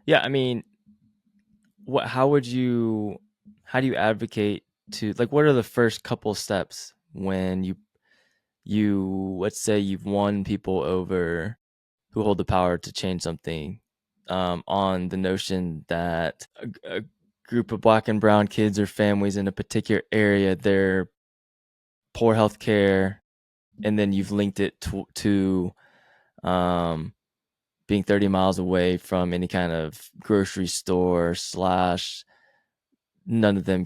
Yeah, I mean, how would how do you advocate to, like, what are the first couple steps when let's say you've won people over who hold the power to change something, on the notion that a group of black and brown kids or families in a particular area, they're poor health care, and then you've linked it to um, being 30 miles away from any kind of grocery store slash none of them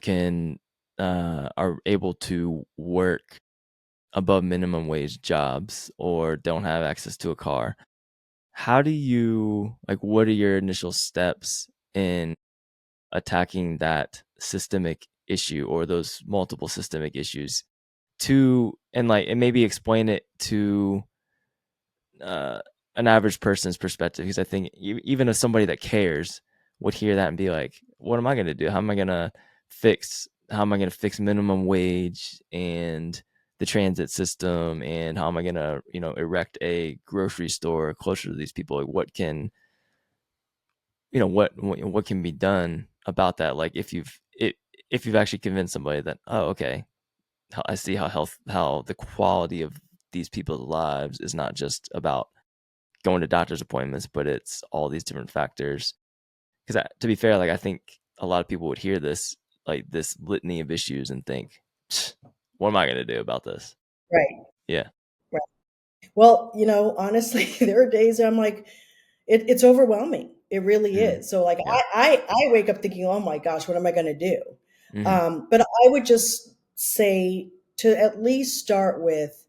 are able to work above minimum wage jobs or don't have access to a car. How do you, like, what are your initial steps in attacking that systemic issue or those multiple systemic issues and maybe explain it to uh, an average person's perspective? Because I think even if somebody that cares would hear that and be like, what am I going to do? How am I going to fix minimum wage and the transit system, and how am I going to, erect a grocery store closer to these people? Like, what can be done about that? Like, if you've actually convinced somebody that, oh, okay, I see how the quality of these people's lives is not just about going to doctor's appointments, but it's all these different factors. Because to be fair, like, I think a lot of people would hear this, like, this litany of issues and think, what am I going to do about this? Right. Yeah. Right. Well, honestly, there are days I'm like, it's overwhelming. It really Mm, is. So like yeah. I wake up thinking, oh my gosh, what am I going to do? Hmm. But I would just say to at least start with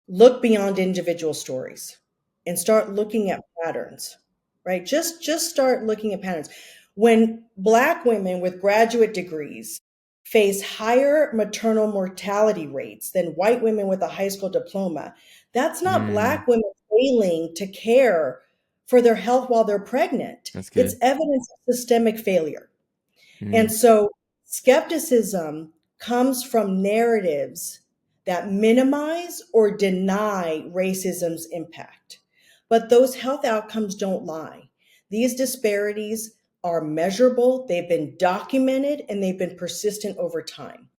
look beyond individual stories and start looking at patterns, right? Just start looking at patterns. When black women with graduate degrees face higher maternal mortality rates than white women with a high school diploma, that's not Mm, black women failing to care for their health while they're pregnant. that's It's good. evidence of systemic failure. Mm, And so skepticism comes from narratives that minimize or deny racism's impact. But those health outcomes don't lie. These disparities are measurable, they've been documented, and they've been persistent over time. mm.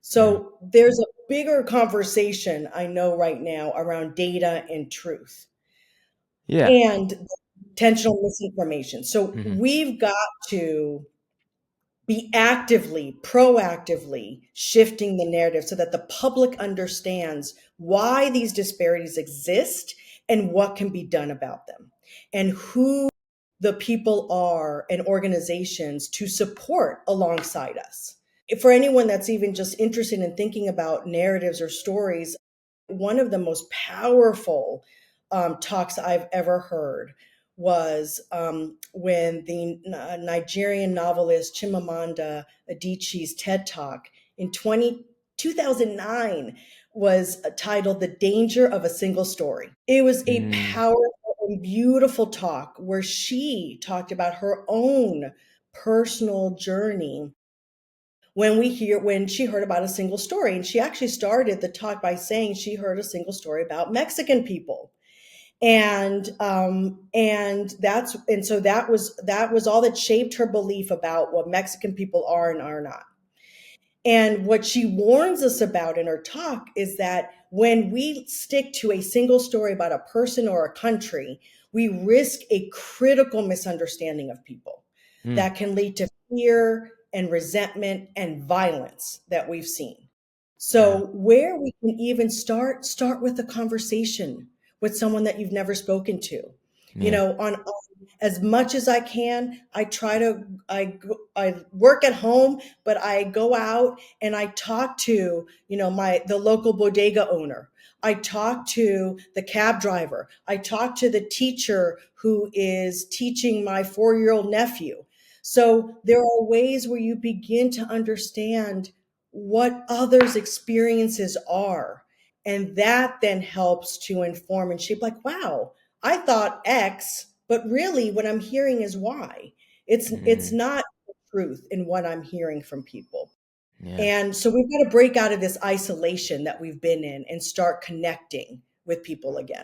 So there's a bigger conversation I know right now around data and truth Yeah. and intentional misinformation. So Hmm. we've got to be actively, proactively shifting the narrative so that the public understands why these disparities exist and what can be done about them, and who the people are and organizations to support alongside us. For anyone that's even just interested in thinking about narratives or stories, one of the most powerful talks I've ever heard was when the Nigerian novelist Chimamanda Adichie's TED Talk in 2009 was titled The Danger of a Single Story. It was a Mm, powerful and beautiful talk where she talked about her own personal journey when she heard about a single story. And she actually started the talk by saying she heard a single story about Mexican people. And that was all that shaped her belief about what Mexican people are and are not. And what she warns us about in her talk is that when we stick to a single story about a person or a country, we risk a critical misunderstanding of people mm, that can lead to fear and resentment and violence that we've seen. yeah. So where we can even start with a conversation with someone that you've never spoken to. Yeah. On as much as I can, I work at home, but I go out and I talk to, the local bodega owner. I talk to the cab driver. I talk to the teacher who is teaching my 4-year-old nephew. So there are ways where you begin to understand what others' experiences are. And that then helps to inform and shape, like, wow, I thought X, but really what I'm hearing is Y. It's Mm, not the truth in what I'm hearing from people. yeah. And so we've got to break out of this isolation that we've been in and start connecting with people again.